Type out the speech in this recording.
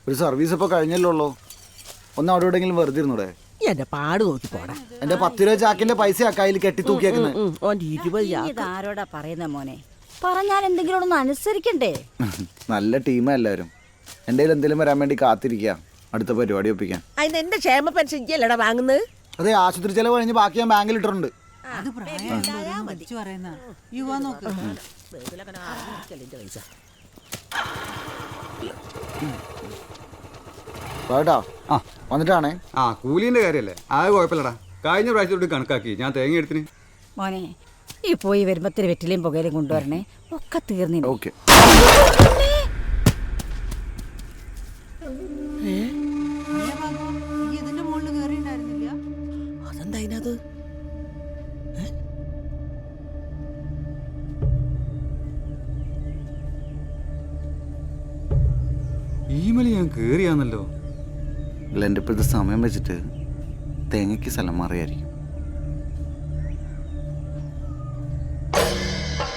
ഒരു സർവീസ് ഇപ്പോൾ കഴിഞ്ഞല്ലോ. ഒന്ന് അവിടെ എവിടെയെങ്കിലും വെറുതെ ഇരുന്നൂടെ? എന്റെ പാട് നോക്കി പോടാ. എന്റെ 10 രൂപ ചാക്കിന്റെ പൈസ കയ്യിൽ കെട്ടി തൂക്കിയേക്കുന്നത്. ഇതാരോടാ പറയുന്ന മോനെ? പറഞ്ഞാൽ എന്തെങ്കിലും ഒന്ന് അനുസരിക്കണ്ടേ? നല്ല ടീമാ എല്ലാവരും. എൻ്റെ കയ്യിൽ എന്തെങ്കിലും വരാൻ വേണ്ടി കാത്തിരിക്കുക അടുത്ത പരിപാടി ഒപ്പിക്കാൻ. അതിന് എന്റെ ക്ഷേമ പെൻഷൻ ഇല്ലടാ വാങ്ങുന്നത്. അതെ, ആശുപത്രി ചെലവ് കഴിഞ്ഞ് ബാക്കി ഞാൻ ബാങ്കിൽ ഇട്ടിട്ടുണ്ട്. വന്നിട്ടാണേ. കൂലിന്റെ കാര്യല്ലേ, അത് കുഴപ്പമില്ലടാ. കഴിഞ്ഞ പ്രാവശ്യത്തോട് കണക്കാക്കി ഞാൻ തേങ്ങ എടുത്തിന്. മോനെ ഈ പോയി വരുമ്പത്തിന് വെറ്റിലേയും പുകയിലും കൊണ്ടുവരണേ. ഒക്കെ തീർന്നില്ല. ഓക്കെ. അതെന്താ അതിനകത്ത്? ഈമലി ഞാൻ കേറിയാന്നല്ലോ. അല്ല, എൻ്റെ ഇപ്പോഴത്തെ സമയം വെച്ചിട്ട് തേങ്ങയ്ക്ക് സ്ഥലം മാറിയായിരിക്കും.